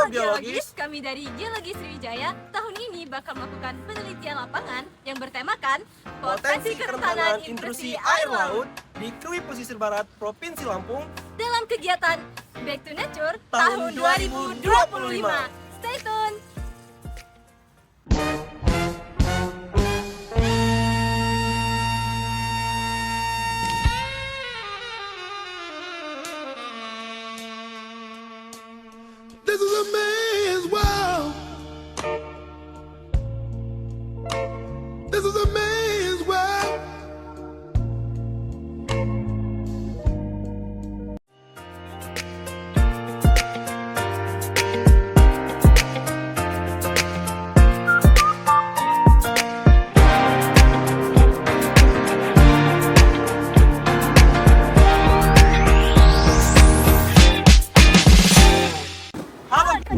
Geologis, kami dari Geologi Sriwijaya tahun ini bakal melakukan penelitian lapangan yang bertemakan potensi kerentanan intrusi air laut di Krui Pesisir Barat, Provinsi Lampung dalam kegiatan Back to Nature tahun 2025. Stay tune! This is a man's world. This is a man's world.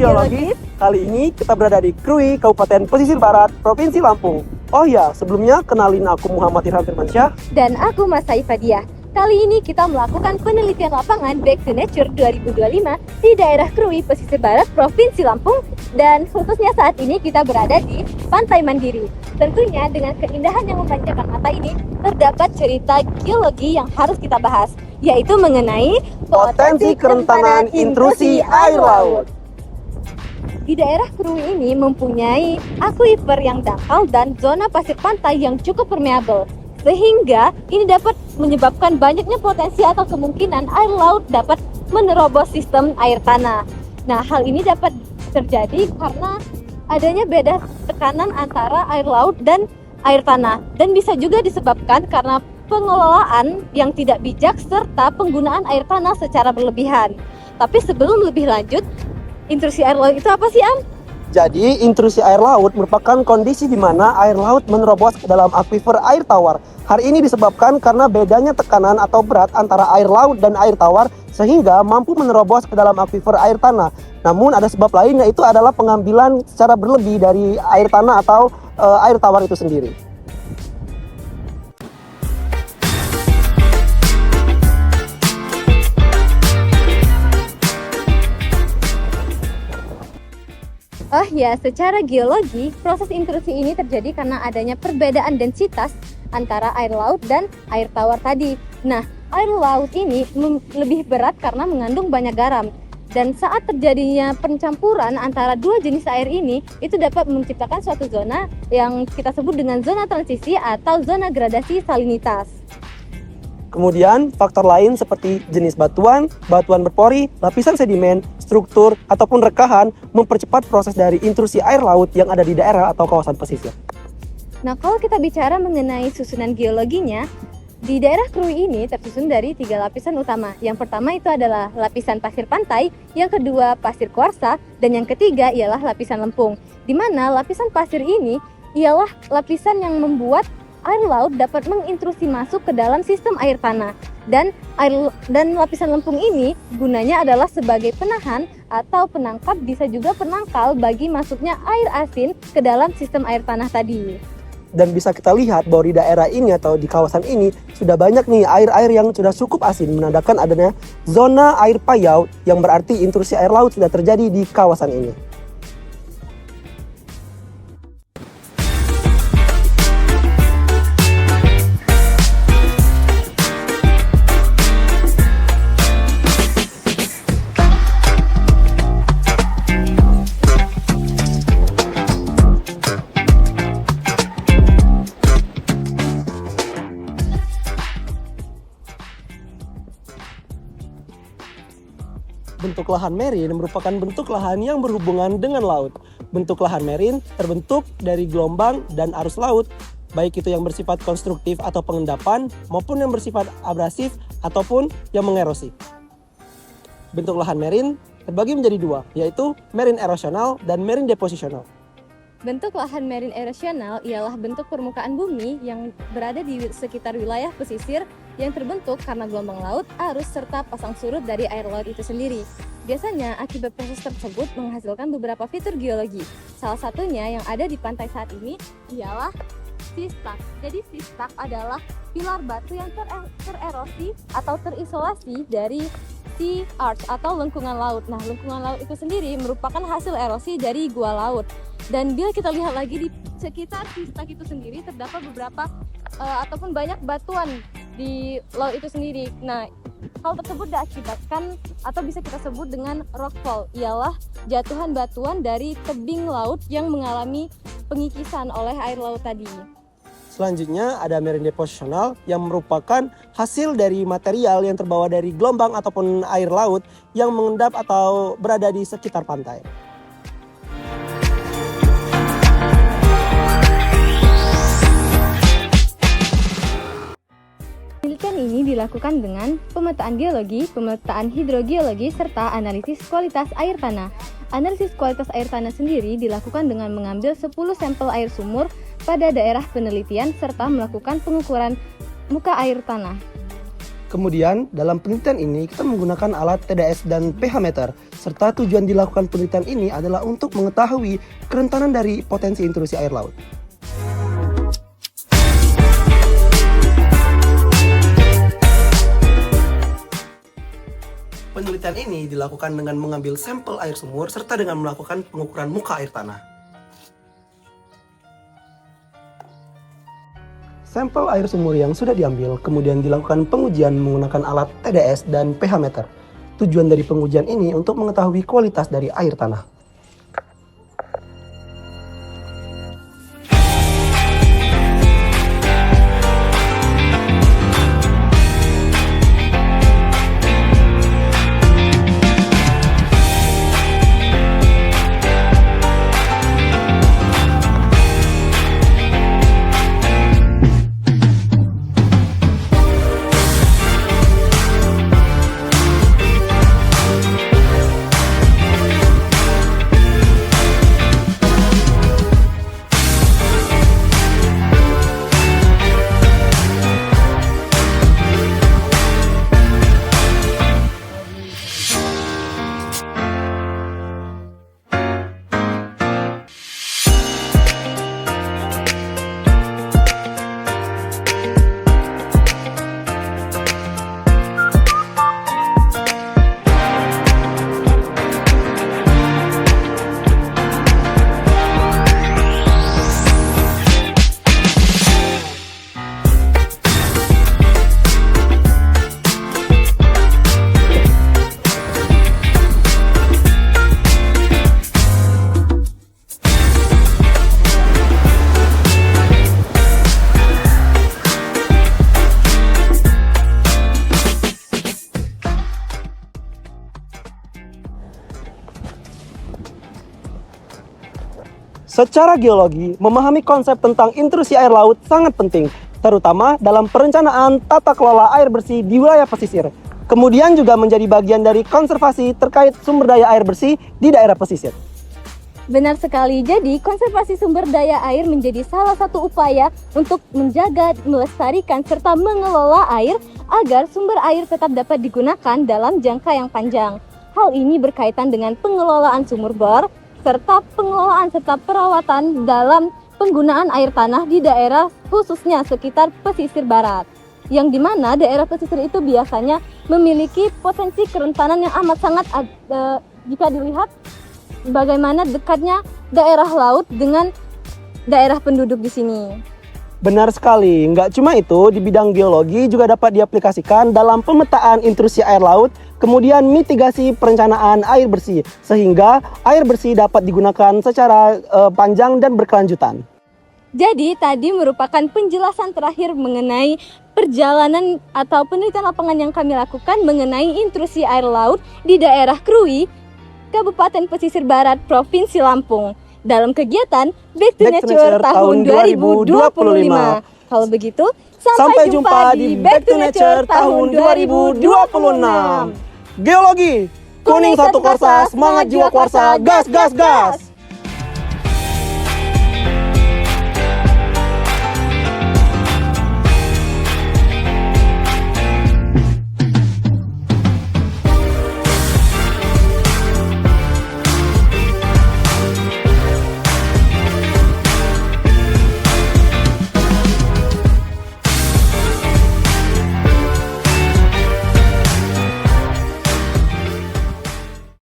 Geologis, kali ini kita berada di Krui, Kabupaten Pesisir Barat, Provinsi Lampung. Oh ya, sebelumnya kenalin aku Muhammad Irham Firmansyah. Dan aku Masa Ifadiah. Kali ini kita melakukan penelitian lapangan Back to Nature 2025 di daerah Krui, Pesisir Barat, Provinsi Lampung. Dan khususnya saat ini kita berada di Pantai Mandiri. Tentunya dengan keindahan yang memanjakan mata ini, terdapat cerita geologi yang harus kita bahas, yaitu mengenai Potensi kerentanan intrusi air laut. Di daerah Krui ini mempunyai akuifer yang dangkal dan zona pasir pantai yang cukup permeabel, sehingga ini dapat menyebabkan banyaknya potensi atau kemungkinan air laut dapat menerobos sistem air tanah. Nah, hal ini dapat terjadi karena adanya beda tekanan antara air laut dan air tanah, dan bisa juga disebabkan karena pengelolaan yang tidak bijak serta penggunaan air tanah secara berlebihan. Tapi sebelum lebih lanjut, intrusi air laut itu apa sih, Am? Jadi, intrusi air laut merupakan kondisi di mana air laut menerobos ke dalam akuifer air tawar. Hal ini disebabkan karena bedanya tekanan atau berat antara air laut dan air tawar sehingga mampu menerobos ke dalam akuifer air tanah. Namun ada sebab lain, yaitu adalah pengambilan secara berlebih dari air tanah atau air tawar itu sendiri. Oh ya, secara geologi, proses intrusi ini terjadi karena adanya perbedaan densitas antara air laut dan air tawar tadi. Nah, air laut ini lebih berat karena mengandung banyak garam. Dan saat terjadinya pencampuran antara dua jenis air ini, itu dapat menciptakan suatu zona yang kita sebut dengan zona transisi atau zona gradasi salinitas. Kemudian, faktor lain seperti jenis batuan, batuan berpori, lapisan sedimen, struktur, ataupun rekahan mempercepat proses dari intrusi air laut yang ada di daerah atau kawasan pesisir. Nah, kalau kita bicara mengenai susunan geologinya, di daerah Krui ini tersusun dari 3 lapisan utama. Yang pertama itu adalah lapisan pasir pantai, yang kedua pasir kuarsa, dan yang ketiga ialah lapisan lempung. Di mana lapisan pasir ini ialah lapisan yang membuat air laut dapat mengintrusi masuk ke dalam sistem air tanah, dan lapisan lempung ini gunanya adalah sebagai penahan atau penangkap, bisa juga penangkal bagi masuknya air asin ke dalam sistem air tanah tadi. Dan bisa kita lihat bahwa di daerah ini atau di kawasan ini sudah banyak nih air-air yang sudah cukup asin, menandakan adanya zona air payau yang berarti intrusi air laut sudah terjadi di kawasan ini. Bentuk lahan marine merupakan bentuk lahan yang berhubungan dengan laut. Bentuk lahan marine terbentuk dari gelombang dan arus laut, baik itu yang bersifat konstruktif atau pengendapan, maupun yang bersifat abrasif ataupun yang mengerosi. Bentuk lahan marine terbagi menjadi 2, yaitu marine erosional dan marine depositional. Bentuk lahan marine erosional ialah bentuk permukaan bumi yang berada di sekitar wilayah pesisir yang terbentuk karena gelombang laut, arus, serta pasang surut dari air laut itu sendiri. Biasanya akibat proses tersebut menghasilkan beberapa fitur geologi. Salah satunya yang ada di pantai saat ini ialah sistak. Jadi sistak adalah pilar batu yang tererosi atau terisolasi dari sea arch atau lengkungan laut. Nah, lengkungan laut itu sendiri merupakan hasil erosi dari gua laut. Dan bila kita lihat lagi di sekitar Tistak itu sendiri terdapat beberapa ataupun banyak batuan di laut itu sendiri. Nah, hal tersebut diakibatkan atau bisa kita sebut dengan rockfall, ialah jatuhan batuan dari tebing laut yang mengalami pengikisan oleh air laut tadi. Selanjutnya ada marine depositional yang merupakan hasil dari material yang terbawa dari gelombang ataupun air laut yang mengendap atau berada di sekitar pantai. Penelitian ini dilakukan dengan pemetaan geologi, pemetaan hidrogeologi, serta analisis kualitas air tanah. Analisis kualitas air tanah sendiri dilakukan dengan mengambil 10 sampel air sumur pada daerah penelitian serta melakukan pengukuran muka air tanah. Kemudian dalam penelitian ini kita menggunakan alat TDS dan pH meter, serta tujuan dilakukan penelitian ini adalah untuk mengetahui kerentanan dari potensi intrusi air laut. Penelitian ini dilakukan dengan mengambil sampel air sumur serta dengan melakukan pengukuran muka air tanah. Sampel air sumur yang sudah diambil kemudian dilakukan pengujian menggunakan alat TDS dan pH meter. Tujuan dari pengujian ini untuk mengetahui kualitas dari air tanah. Secara geologi, memahami konsep tentang intrusi air laut sangat penting, terutama dalam perencanaan tata kelola air bersih di wilayah pesisir. Kemudian juga menjadi bagian dari konservasi terkait sumber daya air bersih di daerah pesisir. Benar sekali, jadi konservasi sumber daya air menjadi salah satu upaya untuk menjaga, melestarikan, serta mengelola air agar sumber air tetap dapat digunakan dalam jangka yang panjang. Hal ini berkaitan dengan pengelolaan sumur bor, serta pengelolaan serta perawatan dalam penggunaan air tanah di daerah khususnya sekitar pesisir barat. Yang dimana daerah pesisir itu biasanya memiliki potensi kerentanan yang amat sangat jika dilihat bagaimana dekatnya daerah laut dengan daerah penduduk di sini. Benar sekali, nggak cuma itu, di bidang geologi juga dapat diaplikasikan dalam pemetaan intrusi air laut, kemudian mitigasi perencanaan air bersih, sehingga air bersih dapat digunakan secara panjang dan berkelanjutan. Jadi tadi merupakan penjelasan terakhir mengenai perjalanan atau penelitian lapangan yang kami lakukan mengenai intrusi air laut di daerah Krui, Kabupaten Pesisir Barat, Provinsi Lampung, dalam kegiatan Back to Nature tahun 2025. Kalau begitu, sampai jumpa di Back to Nature tahun 2026. Geologi, kuning satu korsa, semangat jiwa kuarsa, gas, gas, gas!